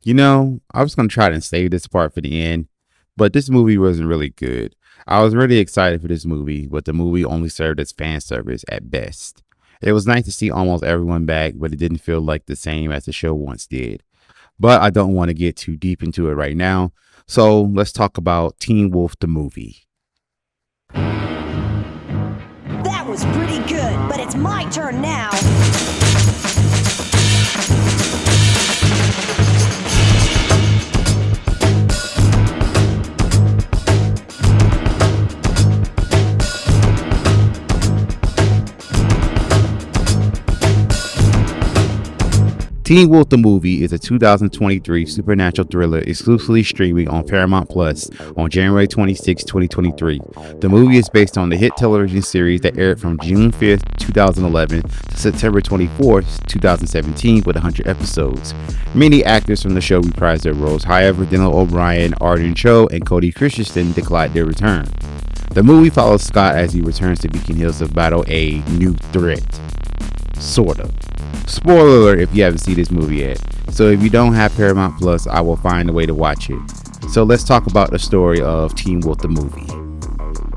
I was going to try to save this part for the end, but this movie wasn't really good. I was really excited for this movie, but the movie only served as fan service at best. It was nice to see almost everyone back, but it didn't feel like the same as the show once did. But I don't want to get too deep into it right now, so let's talk about Teen Wolf the movie. That was pretty good, but it's my turn now. Teen Wolf the Movie is a 2023 supernatural thriller exclusively streaming on Paramount Plus on January 26, 2023. The movie is based on the hit television series that aired from June 5th, 2011 to September 24th, 2017 with 100 episodes. Many actors from the show reprised their roles, however, Dylan O'Brien, Arden Cho, and Cody Christensen declined their return. The movie follows Scott as he returns to Beacon Hills to battle a new threat. Sort of. Spoiler alert if you haven't seen this movie yet. So if you don't have Paramount Plus, I will find a way to watch it. So let's talk about the story of Teen Wolf the movie.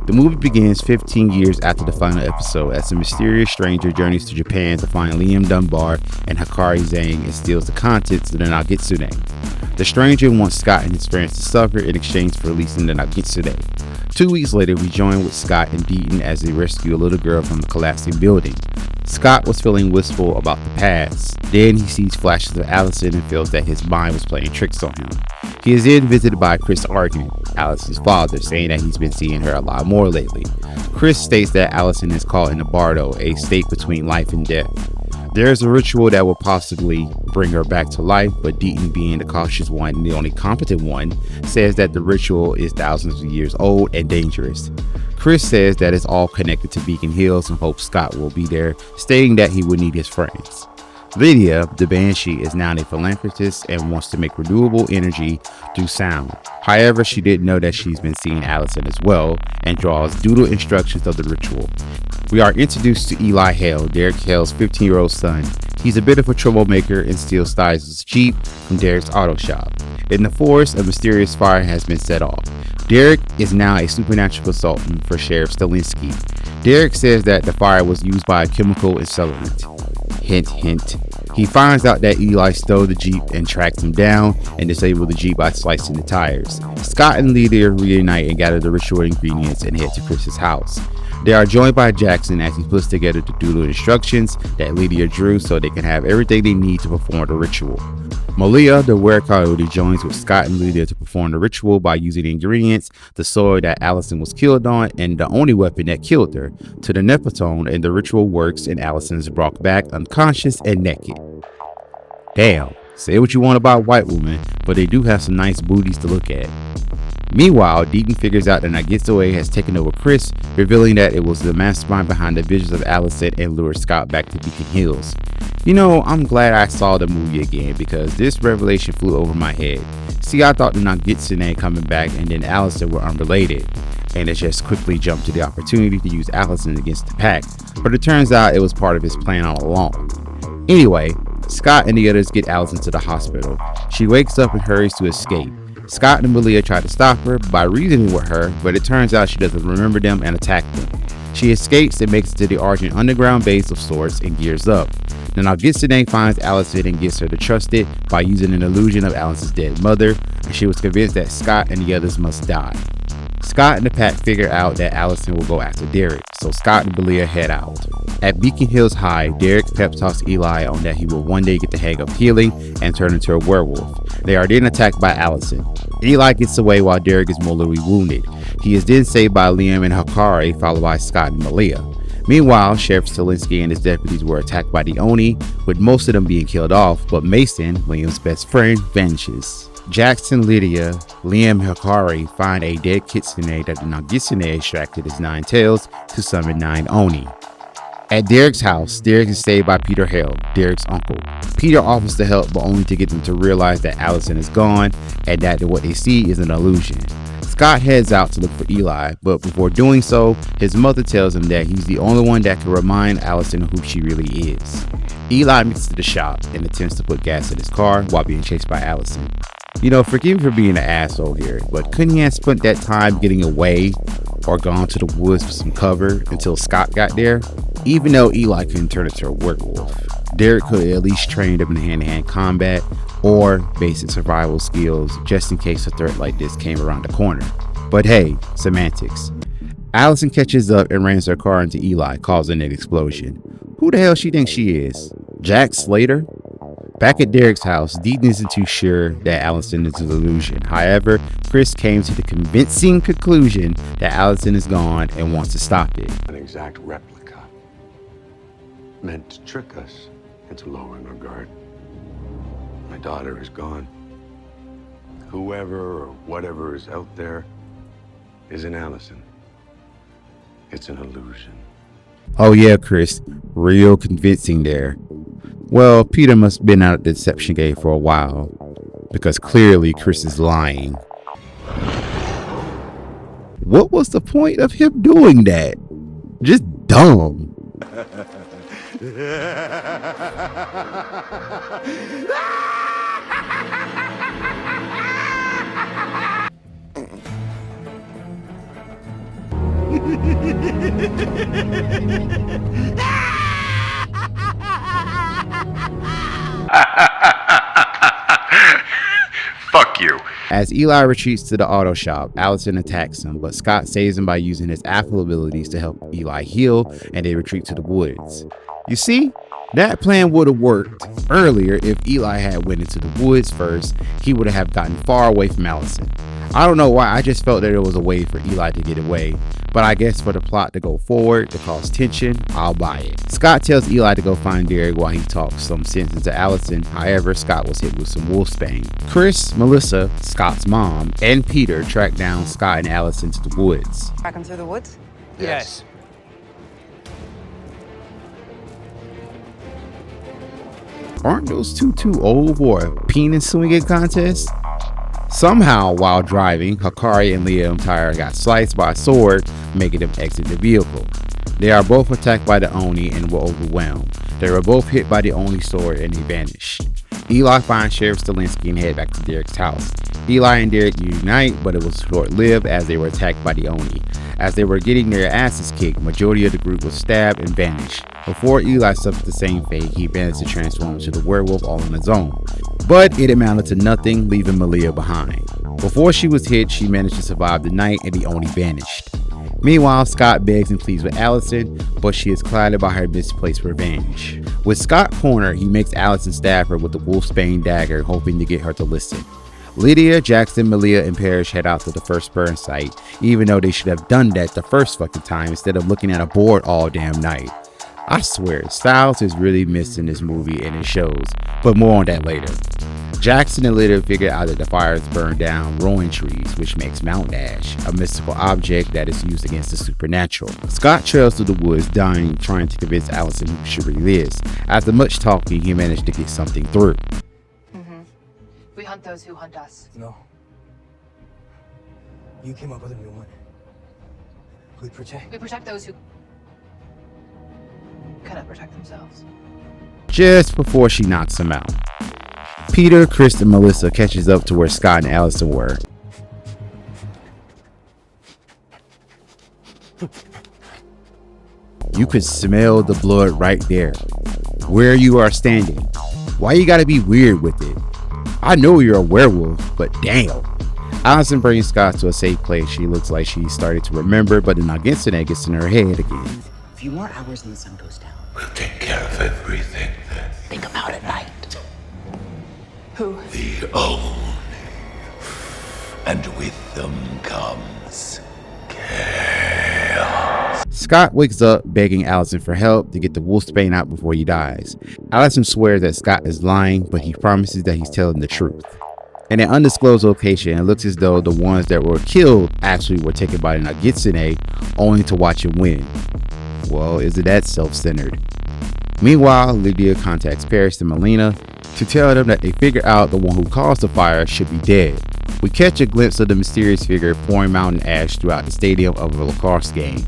The movie begins 15 years after the final episode as a mysterious stranger journeys to Japan to find Liam Dunbar and Hikari Zhang and steals the contents of the Nogitsune. The stranger wants Scott and his friends to suffer in exchange for releasing the Nogitsune. 2 weeks later, we join with Scott and Deaton as they rescue a little girl from the collapsing building. Scott was feeling wistful about the past. Then he sees flashes of Allison and feels that his mind was playing tricks on him. He is then visited by Chris Arden, Allison's father, saying that he's been seeing her a lot more lately. Chris states that Allison is caught in a bardo, a state between life and death. There is a ritual that will possibly bring her back to life, but Deaton, being the cautious one and the only competent one, says that the ritual is thousands of years old and dangerous. Chris says that it's all connected to Beacon Hills and hopes Scott will be there, stating that he would need his friends. Lydia, the Banshee, is now a philanthropist and wants to make renewable energy through sound. However, she didn't know that she's been seeing Allison as well and draws doodle instructions of the ritual. We are introduced to Eli Hale, Derek Hale's 15-year-old son. He's a bit of a troublemaker and steals Styles' Jeep from Derek's auto shop. In the forest, a mysterious fire has been set off. Derek is now a supernatural consultant for Sheriff Stilinski. Derek says that the fire was used by a chemical accelerant. Hint, hint. He finds out that Eli stole the Jeep and tracks him down and disabled the Jeep by slicing the tires. Scott and Lydia reunite and gather the ritual ingredients and head to Chris's house. They are joined by Jackson as he puts together the doodle instructions that Lydia drew so they can have everything they need to perform the ritual. Malia, the were-coyote, joins with Scott and Lydia to perform the ritual by using the ingredients, the sword that Allison was killed on, and the only weapon that killed her, to the Neptune, and the ritual works and Allison is brought back unconscious and naked. Damn, say what you want about white women, but they do have some nice booties to look at. Meanwhile, Deaton figures out that Nogitsune has taken over Chris, revealing that it was the mastermind behind the visions of Allison and lured Scott back to Beacon Hills. I'm glad I saw the movie again because this revelation flew over my head. See, I thought the Nogitsune coming back and then Allison were unrelated, and it just quickly jumped to the opportunity to use Allison against the pack, but it turns out it was part of his plan all along. Anyway, Scott and the others get Allison to the hospital. She wakes up and hurries to escape. Scott and Malia try to stop her by reasoning with her, but it turns out she doesn't remember them and attack them. She escapes and makes it to the Argent underground base of sorts and gears up. The Nogitsune finds Allison and gets her to trust it by using an illusion of Allison's dead mother, and she was convinced that Scott and the others must die. Scott and the pack figure out that Allison will go after Derek, so Scott and Malia head out. At Beacon Hills High, Derek pep talks Eli on that he will one day get the hang of healing and turn into a werewolf. They are then attacked by Allison. Eli gets away while Derek is mortally wounded. He is then saved by Liam and Hikari, followed by Scott and Malia. Meanwhile, Sheriff Stilinski and his deputies were attacked by the Oni, with most of them being killed off, but Mason, Liam's best friend, vanishes. Jackson, Lydia, Liam, and Hikari find a dead kitsune that the Nogitsune extracted his 9 tails to summon 9 Oni. At Derek's house, Derek is saved by Peter Hale, Derek's uncle. Peter offers to help, but only to get them to realize that Allison is gone and that what they see is an illusion. Scott heads out to look for Eli, but before doing so, his mother tells him that he's the only one that can remind Allison who she really is. Eli makes it to the shop and attempts to put gas in his car while being chased by Allison. Forgive me for being an asshole here, but couldn't he have spent that time getting away or gone to the woods for some cover until Scott got there? Even though Eli couldn't turn into a werewolf, Derek could at least train him in hand-to-hand combat or basic survival skills just in case a threat like this came around the corner. But hey, semantics. Allison catches up and rams her car into Eli, causing an explosion. Who the hell she thinks she is? Jack Slater? Back at Derek's house, Deaton isn't too sure that Allison is an illusion. However, Chris came to the convincing conclusion that Allison is gone and wants to stop it. An exact replica, meant to trick us into lowering our guard. My daughter is gone. Whoever or whatever is out there isn't Allison. It's an illusion. Oh yeah, Chris, real convincing there. Well, Peter must have been out of the deception game for a while, because clearly Chris is lying. What was the point of him doing that? Just dumb. Fuck you. As Eli retreats to the auto shop, Allison attacks him, but Scott saves him by using his apple abilities to help Eli heal, and they retreat to the woods. You see, that plan would have worked earlier if Eli had went into the woods first. He would have gotten far away from Allison. I don't know why, I just felt that there was a way for Eli to get away, but I guess for the plot to go forward, to cause tension, I'll buy it. Scott tells Eli to go find Derek while he talks some sense into Allison. However, Scott was hit with some wolfsbane. Chris, Melissa, Scott's mom, and Peter track down Scott and Allison to the woods. Track him through the woods? Yes. Aren't those two too old for a penis swinging contest? Somehow, while driving, Hakari and Lydia Tyre got sliced by a sword, making them exit the vehicle. They are both attacked by the Oni and were overwhelmed. They were both hit by the Oni sword and they vanished. Eli finds Sheriff Stilinski and head back to Derek's house. Eli and Derek unite, but it was short-lived as they were attacked by the Oni. As they were getting their asses kicked, majority of the group was stabbed and vanished. Before Eli suffered the same fate, he managed to transform into the werewolf all on his own. But it amounted to nothing, leaving Malia behind. Before she was hit, she managed to survive the night and the Oni vanished. Meanwhile, Scott begs and pleads with Allison, but she is clouded by her misplaced revenge. With Scott cornered, he makes Allison stab her with the wolfsbane dagger, hoping to get her to listen. Lydia, Jackson, Malia, and Parrish head out to the first burn site, even though they should have done that the first fucking time instead of looking at a board all damn night. I swear, Styles is really missed in this movie and it shows, but more on that later. Jackson and Lydia figure out that the fires burn down rolling trees, which makes Mount Ash, a mystical object that is used against the supernatural. Scott trails through the woods, dying, trying to convince Allison who she really is. After much talking, he managed to get something through. We hunt those who hunt us. No. You came up with a new one. We protect. We protect those who cannot protect themselves. Just before she knocks him out, Peter, Chris, and Melissa catches up to where Scott and Allison were. You could smell the blood right there, where you are standing. Why you gotta be weird with it? I know you're a werewolf, but damn. Allison brings Scott to a safe place. She looks like she started to remember, but the Nogitsune gets in her head again. A few more hours and the sun goes down. We'll take care of everything then. Think about it, night. Who? The Oni. And with them comes chaos. Scott wakes up begging Allison for help to get the wolfsbane out before he dies. Allison swears that Scott is lying, but he promises that he's telling the truth. In an undisclosed location, it looks as though the ones that were killed actually were taken by the Nogitsune, only to watch him win. Well, is it that self-centered? Meanwhile, Lydia contacts Parrish and Melina. to tell them that they figure out the one who caused the fire should be dead. We catch a glimpse of the mysterious figure pouring mountain ash throughout the stadium of a lacrosse game.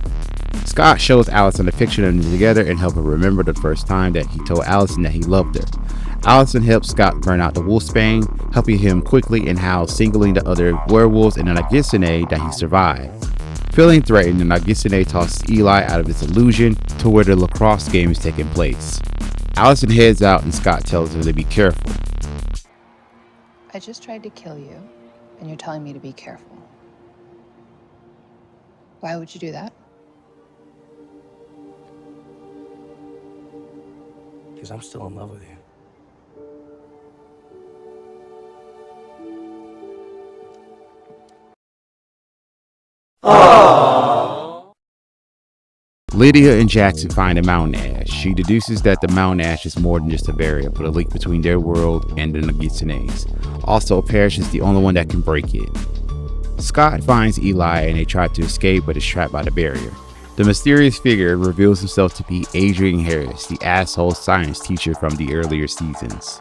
Scott shows Allison a picture of them together and helps her remember the first time that he told Allison that he loved her. Allison helps Scott burn out the Wolfpack, helping him quickly and how singling the other werewolves in the Nogitsune that he survived. Feeling threatened, the Nogitsune tosses Eli out of his illusion to where the lacrosse game is taking place. Allison heads out and Scott tells her to be careful. I just tried to kill you, and you're telling me to be careful. Why would you do that? Because I'm still in love with you. Lydia and Jackson find a mountain ash. She deduces that the mountain ash is more than just a barrier, but a link between their world and the Nogitsune's. Also, Parrish is the only one that can break it. Scott finds Eli and they try to escape but is trapped by the barrier. The mysterious figure reveals himself to be Adrian Harris, the asshole science teacher from the earlier seasons.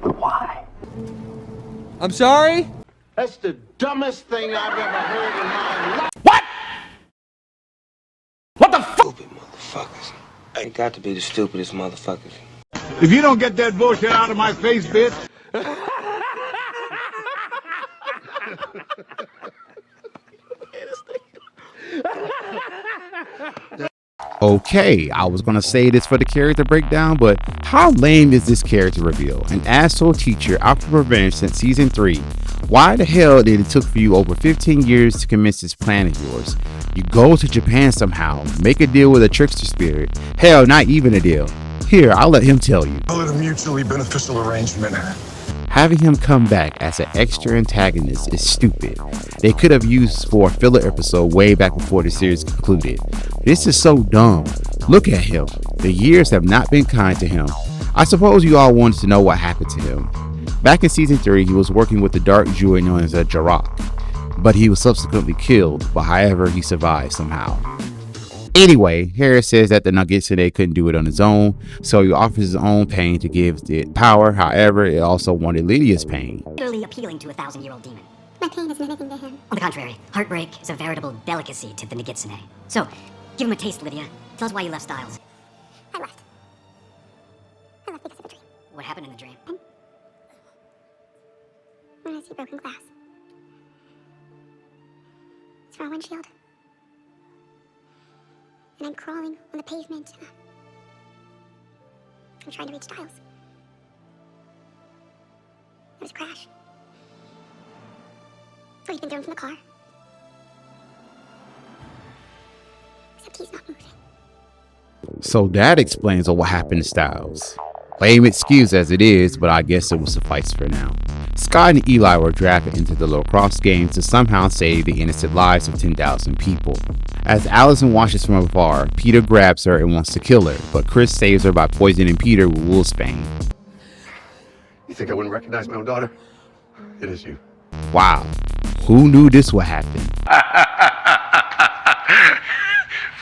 But why? I'm sorry? That's the dumbest thing I've ever heard in my life. Stupid motherfuckers. Ain't got to be the stupidest motherfuckers. If you don't get that bullshit out of my face, bitch. Okay, I was gonna say this for the character breakdown, but how lame is this character reveal? An asshole teacher out for revenge since season 3. Why the hell did it took for you over 15 years to commence this plan of yours? You go to Japan somehow, make a deal with a trickster spirit. Hell, not even a deal. Here, I'll let him tell you. Call it a mutually beneficial arrangement. Having him come back as an extra antagonist is stupid. They could have used for a filler episode way back before the series concluded. This is so dumb. Look at him. The years have not been kind to him. I suppose you all wanted to know what happened to him. Back in season 3, he was working with the dark druid known as a Jarok, but he was subsequently killed, but however he survived somehow. Anyway, Harris says that the Nogitsune couldn't do it on his own, so he offers his own pain to give it power. However, it also wanted Lydia's pain. Literally appealing to a 1,000-year-old demon. My pain is nothing to him. On the contrary, heartbreak is a veritable delicacy to the Nogitsune. So, give him a taste, Lydia. Tell us why you left Styles. I left. I left because of a dream. What happened in the dream? When I see broken glass. It's from a windshield. And I'm crawling on the pavement. I'm trying to reach Styles. There was a crash. So he'd been thrown from the car. Except he's not moving. So that explains what happened to Styles. Lame excuse as it is, but I guess it will suffice for now. Scott and Eli were drafted into the lacrosse game to somehow save the innocent lives of 10,000 people. As Allison watches from afar, Peter grabs her and wants to kill her, but Chris saves her by poisoning Peter with Wolfpack. You think I wouldn't recognize my own daughter? It is you. Wow, who knew this would happen?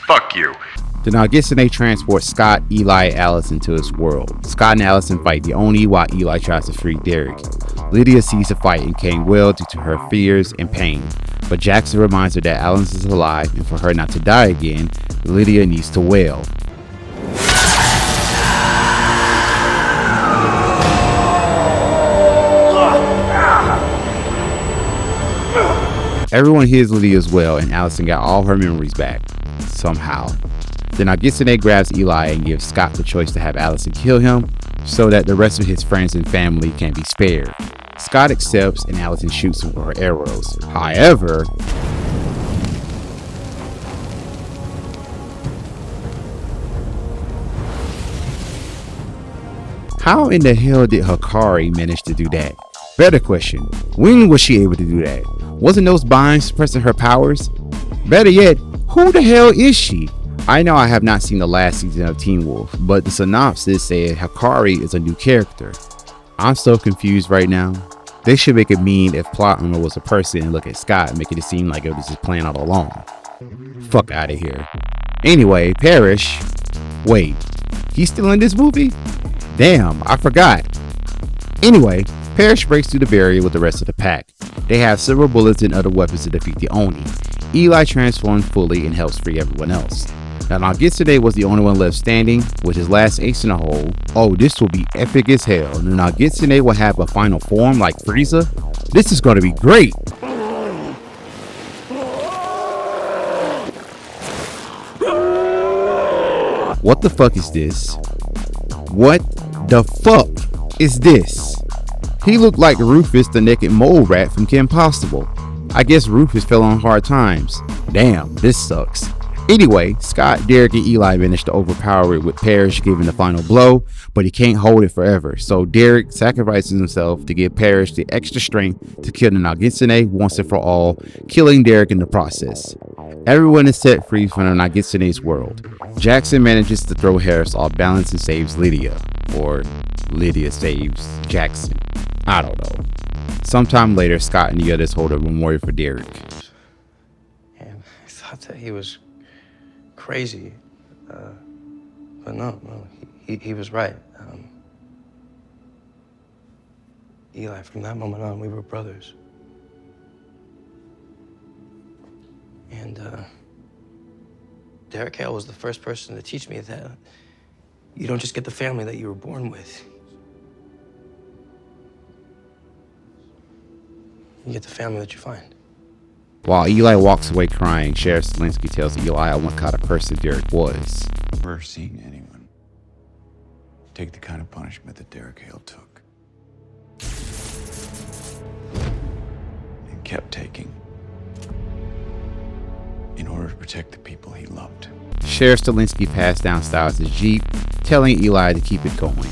Fuck you. The Nogitsune transports Scott, Eli, and Allison to his world. Scott and Allison fight the Oni while Eli tries to free Derek. Lydia sees the fight and can't well due to her fears and pain. But Jackson reminds her that Allison is alive and for her not to die again, Lydia needs to wail. Everyone hears Lydia's wail and Allison got all her memories back. Somehow. The Nogitsune grabs Eli and gives Scott the choice to have Allison kill him so that the rest of his friends and family can be spared. Scott accepts and Allison shoots him with her arrows. However, how in the hell did Hikari manage to do that? Better question, when was she able to do that? Wasn't those binds suppressing her powers? Better yet, who the hell is she? I know I have not seen the last season of Teen Wolf, but the synopsis said Hikari is a new character. I'm so confused right now. They should make it mean if plot armor was a person and look at Scott, making it seem like it was his plan all along. Fuck out of here. Anyway, Parrish. Wait, he's still in this movie? Damn, I forgot. Anyway, Parrish breaks through the barrier with the rest of the pack. They have several bullets and other weapons to defeat the Oni. Eli transforms fully and helps free everyone else. Now Nogitsune was the only one left standing with his last ace in the hole. Oh, this will be epic as hell. Nogitsune will have a final form like Frieza. This is going to be great. What the fuck is this? What the fuck is this? He looked like Rufus the naked mole rat from Kim Possible. I guess Rufus fell on hard times. Damn, this sucks. Anyway, Scott, Derek, and Eli managed to overpower it with Parrish giving the final blow, but he can't hold it forever. So Derek sacrifices himself to give Parrish the extra strength to kill the Nogitsune once and for all, killing Derek in the process. Everyone is set free from the Nogitsune's world. Jackson manages to throw Harris off balance and saves Lydia. Or Lydia saves Jackson. I don't know. Sometime later, Scott and the others hold a memorial for Derek. And I thought that he was crazy. But no, he was right. Eli, from that moment on, we were brothers. And Derek Hale was the first person to teach me that you don't just get the family that you were born with. You get the family that you find. While Eli walks away crying, Sheriff Stilinski tells Eli what kind of person Derek was. Never seen anyone take the kind of punishment that Derek Hale took. And kept taking. In order to protect the people he loved. Sheriff Stilinski passed down Styles' Jeep, telling Eli to keep it going.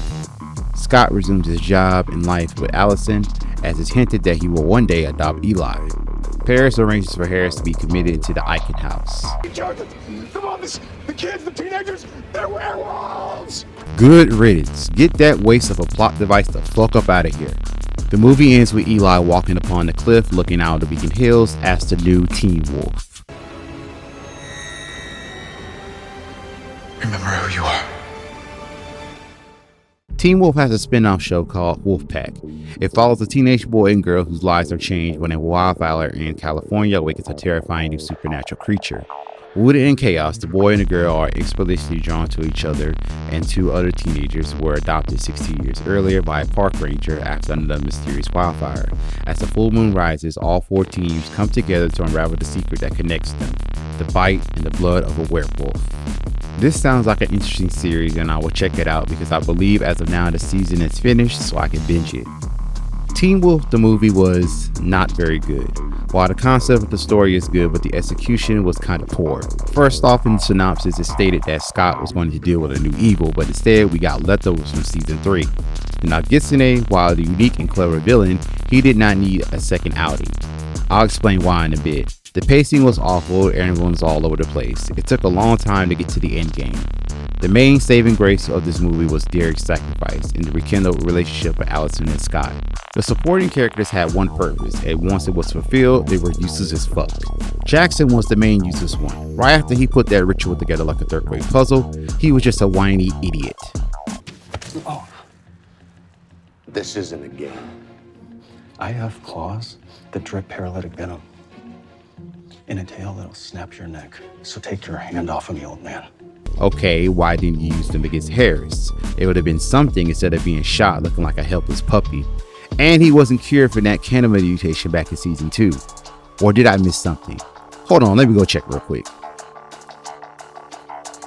Scott resumes his job in life with Allison, as it's hinted that he will one day adopt Eli. Parrish arranges for Harris to be committed to the Eichen house. Come on, the kids, the teenagers, they're werewolves! Good riddance. Get that waste of a plot device the fuck up out of here. The movie ends with Eli walking upon the cliff looking out of the Beacon Hills as the new Teen Wolf. Remember who you are. Teen Wolf has a spin-off show called Wolfpack. It follows a teenage boy and girl whose lives are changed when a wildfire in California awakens a terrifying new supernatural creature. Rooted in chaos, the boy and the girl are explicitly drawn to each other and two other teenagers who were adopted 16 years earlier by a park ranger after another mysterious wildfire. As the full moon rises, all four teams come together to unravel the secret that connects them, the bite and the blood of a werewolf. This sounds like an interesting series and I will check it out because I believe as of now the season is finished so I can binge it. Teen Wolf the movie was not very good. While the concept of the story is good, but the execution was kind of poor. First off, in the synopsis it stated that Scott was going to deal with a new evil, but instead we got leftovers from season 3. The Nogitsune, while the unique and clever villain, he did not need a second outing. I'll explain why in a bit. The pacing was awful and everyone was all over the place. It took a long time to get to the end game. The main saving grace of this movie was Derek's sacrifice and the rekindled relationship with Allison and Scott. The supporting characters had one purpose, and once it was fulfilled, they were useless as fuck. Jackson was the main useless one. Right after he put that ritual together like a third-grade puzzle, he was just a whiny idiot. Oh. This isn't a game. I have claws that drip paralytic venom. And a tail that'll snap your neck. So take your hand off of me, old man. Okay, why didn't you use them against Harris? It would have been something instead of being shot looking like a helpless puppy. And he wasn't cured for that cannibal mutation back in season 2. Or did I miss something? Hold on, let me go check real quick.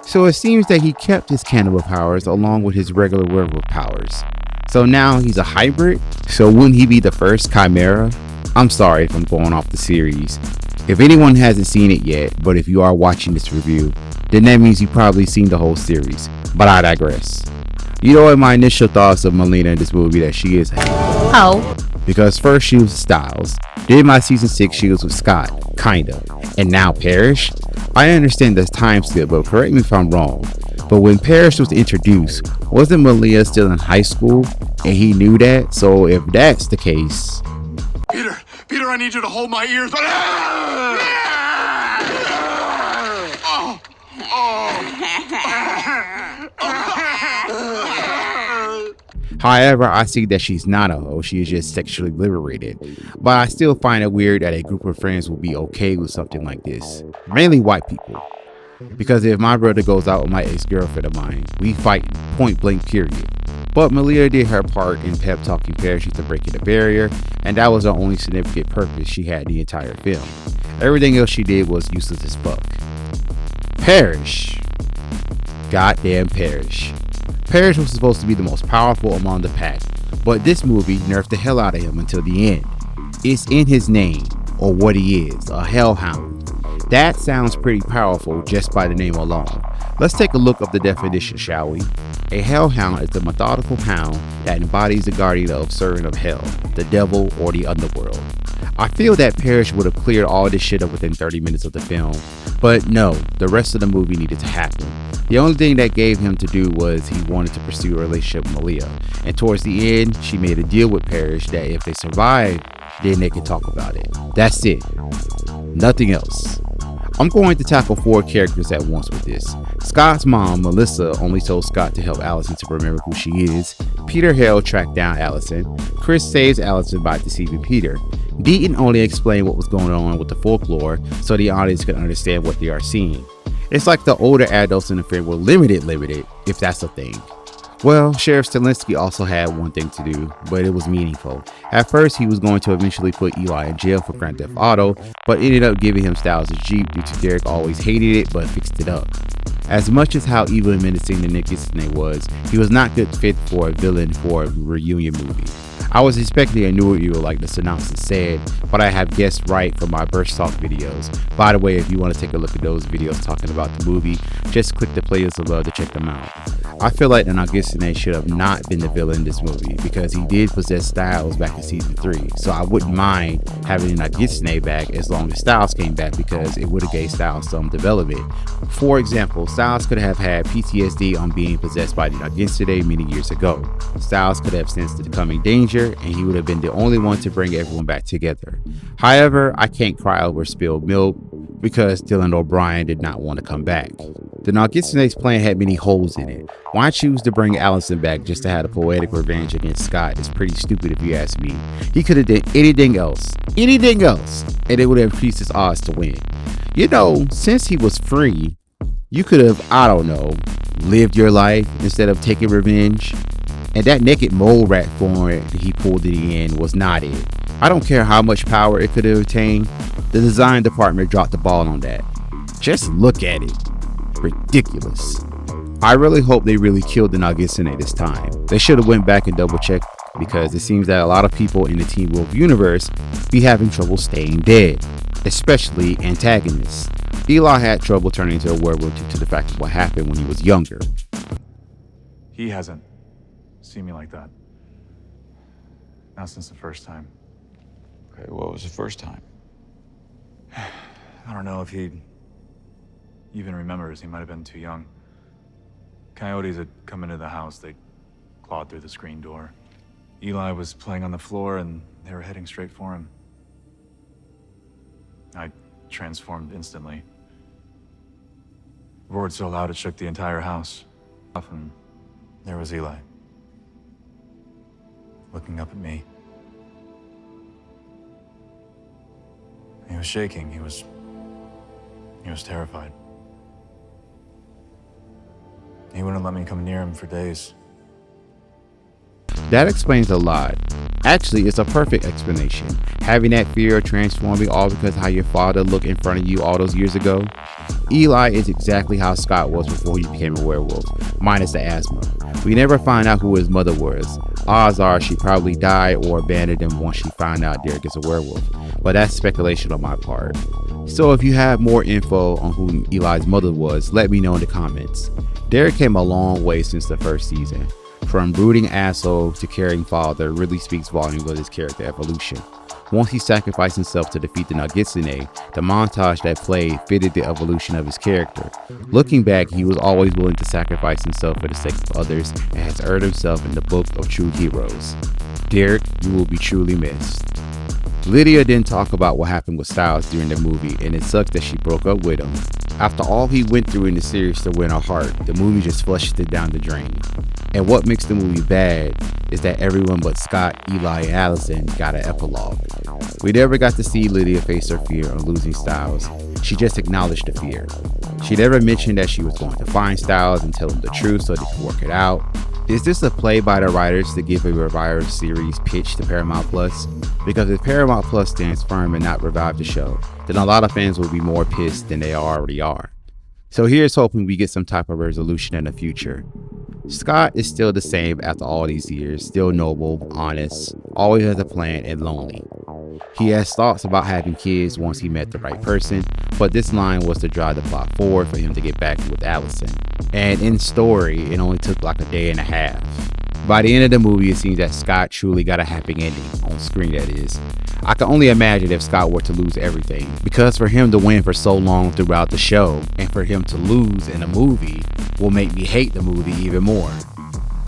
So it seems that he kept his cannibal powers along with his regular werewolf powers. So now he's a hybrid? So wouldn't he be the first Chimera? I'm sorry if I'm going off the series. If anyone hasn't seen it yet, but if you are watching this review, then that means you've probably seen the whole series. But I digress. You know what my initial thoughts of Malia in this movie that she is? How? Because first she was Styles, then my season 6 she was with Scott, kinda, and now Parrish? I understand the time skip, but correct me if I'm wrong. But when Parrish was introduced, wasn't Malia still in high school? And he knew that? So if that's the case... Peter, I need you to hold my ears. However, I see that she's not a hoe, she is just sexually liberated. But I still find it weird that a group of friends will be okay with something like this. Mainly white people. Because if my brother goes out with my ex-girlfriend of mine, we fight point blank period. But Malia did her part in pep talking Parrish into breaking the barrier, and that was the only significant purpose she had the entire film. Everything else she did was useless as fuck. Parrish. Goddamn Parrish. Parrish was supposed to be the most powerful among the pack, but this movie nerfed the hell out of him until the end. It's in his name, or what he is, a hellhound. That sounds pretty powerful just by the name alone. Let's take a look at the definition, shall we? A hellhound is a methodical hound that embodies the guardian of servant of hell, the devil, or the underworld. I feel that Parrish would have cleared all this shit up within 30 minutes of the film, but no, the rest of the movie needed to happen. The only thing that gave him to do was he wanted to pursue a relationship with Malia, and towards the end, she made a deal with Parrish that if they survived, then they could talk about it. That's it. Nothing else. I'm going to tackle 4 characters at once with this. Scott's mom, Melissa, only told Scott to help Allison to remember who she is. Peter Hale tracked down Allison. Chris saves Allison by deceiving Peter. Deaton only explained what was going on with the folklore so the audience could understand what they are seeing. It's like the older adults in the film were limited, if that's a thing. Well, Sheriff Stilinski also had one thing to do, but it was meaningful. At first, he was going to eventually put Eli in jail for Grand Theft Auto, but ended up giving him Styles' Jeep due to Derek always hated it, but fixed it up. As much as how evil and menacing the Nogitsune was, he was not good fit for a villain for a reunion movie. I was expecting a newer evil like the synopsis said, but I have guessed right from my Burst Talk videos. By the way, if you want to take a look at those videos talking about the movie, just click the playlist above to check them out. I feel like the Nogitsune should have not been the villain in this movie because he did possess Styles back in season 3, so I wouldn't mind having the Nogitsune back as long as Styles came back because it would have gave Styles some development. For example, Styles could have had PTSD on being possessed by the Nogitsune many years ago. Styles could have sensed the coming danger and he would have been the only one to bring everyone back together. However, I can't cry over spilled milk because Dylan O'Brien did not want to come back. The Nogitsune's plan had many holes in it. Why choose to bring Allison back just to have a poetic revenge against Scott is pretty stupid if you ask me. He could have done anything else, and it would have increased his odds to win. You know, since he was free, you could have, I don't know, lived your life instead of taking revenge. And that naked mole rat form that he pulled at the end was not it. I don't care how much power it could have obtained, the design department dropped the ball on that. Just look at it. Ridiculous. I really hope they really killed the Nogitsune this time. They should have went back and double checked because it seems that a lot of people in the Teen Wolf universe be having trouble staying dead, especially antagonists. Eli had trouble turning into a werewolf due to the fact of what happened when he was younger. He hasn't seen me like that. Not since the first time. Okay, what was the first time? I don't know if he even remembers. He might have been too young. Coyotes had come into the house. They clawed through the screen door. Eli was playing on the floor and they were heading straight for him. I transformed instantly. Roared so loud it shook the entire house. And there was Eli, looking up at me. He was shaking. He was terrified. He wouldn't let me come near him for days. That explains a lot. Actually, it's a perfect explanation. Having that fear of transforming all because how your father looked in front of you all those years ago. Eli is exactly how Scott was before he became a werewolf, minus the asthma. We never find out who his mother was. Odds are she probably died or abandoned him once she found out Derek is a werewolf, but that's speculation on my part. So if you have more info on who Eli's mother was, let me know in the comments. Derek came a long way since the first season. From brooding asshole to caring father really speaks volumes of his character evolution. Once he sacrificed himself to defeat the Nogitsune, the montage that played fitted the evolution of his character. Looking back, he was always willing to sacrifice himself for the sake of others and has earned himself in the book of true heroes. Derek, you will be truly missed. Lydia didn't talk about what happened with Styles during the movie, and it sucks that she broke up with him. After all he went through in the series to win her heart, the movie just flushed it down the drain. And what makes the movie bad is that everyone but Scott, Eli, and Allison got an epilogue. We never got to see Lydia face her fear on losing Styles. She just acknowledged the fear. She never mentioned that she was going to find Styles and tell him the truth so they could work it out. Is this a play by the writers to give a revived series pitch to Paramount Plus? Because if Paramount Plus stands firm and not revive the show, then a lot of fans will be more pissed than they already are. So here's hoping we get some type of resolution in the future. Scott is still the same after all these years, still noble, honest, always has a plan, and lonely. He has thoughts about having kids once he met the right person, but this line was to drive the plot forward for him to get back with Allison. And in story, it only took like a day and a half. By the end of the movie, it seems that Scott truly got a happy ending, on screen that is. I can only imagine if Scott were to lose everything, because for him to win for so long throughout the show, and for him to lose in a movie, will make me hate the movie even more.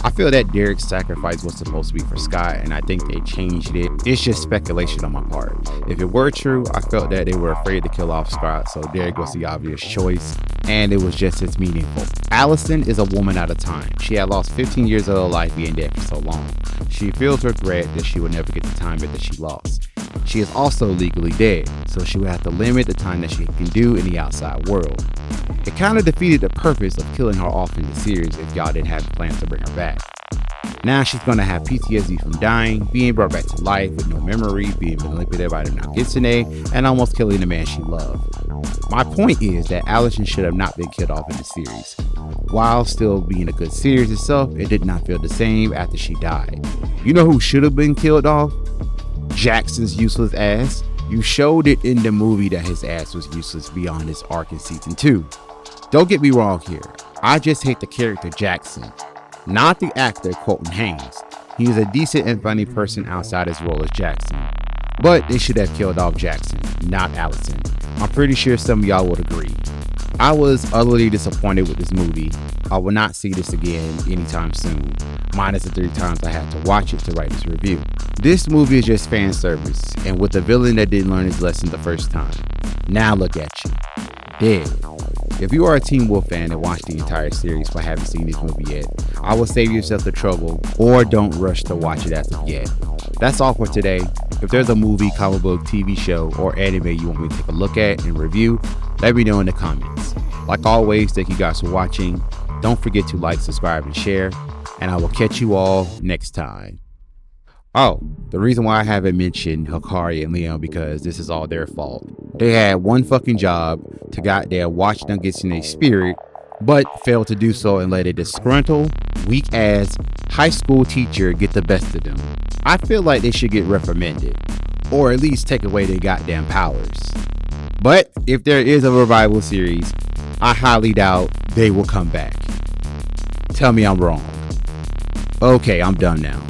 I feel that Derek's sacrifice was supposed to be for Scott, and I think they changed it. It's just speculation on my part. If it were true, I felt that they were afraid to kill off Scott, so Derek was the obvious choice, and it was just as meaningful. Allison is a woman out of time. She had lost 15 years of her life being dead for so long. She feels regret that she would never get the time that she lost. She is also legally dead, so she would have to limit the time that she can do in the outside world. It kind of defeated the purpose of killing her off in the series if y'all didn't have plans to bring her back. Now she's going to have PTSD from dying, being brought back to life with no memory, being manipulated by the Nogitsune, and almost killing the man she loved. My point is that Allison should have not been killed off in the series. While still being a good series itself, it did not feel the same after she died. You know who should have been killed off? Jackson's useless ass. You showed it in the movie that his ass was useless beyond his arc in season 2. Don't get me wrong here. I just hate the character Jackson, not the actor Colton Haynes. He is a decent and funny person outside his role as Jackson. But they should have killed off Jackson, not Allison. I'm pretty sure some of y'all would agree. I was utterly disappointed with this movie. I will not see this again anytime soon, minus the 3 times I had to watch it to write this review. This movie is just fan service, and with a villain that didn't learn his lesson the first time. Now look at you, dead. If you are a Teen Wolf fan and watched the entire series but haven't seen this movie yet, I will save yourself the trouble, or don't rush to watch it as of yet. That's all for today. If there's a movie, comic book, TV show, or anime you want me to take a look at and review, let me know in the comments. Like always, thank you guys for watching. Don't forget to like, subscribe, and share, and I will catch you all next time. Oh, the reason why I haven't mentioned Hikari and Leon because this is all their fault. They had one fucking job to goddamn watch Nogitsune's spirit, but failed to do so and let a disgruntled, weak-ass high school teacher get the best of them. I feel like they should get reprimanded, or at least take away their goddamn powers. But if there is a revival series, I highly doubt they will come back. Tell me I'm wrong. Okay, I'm done now.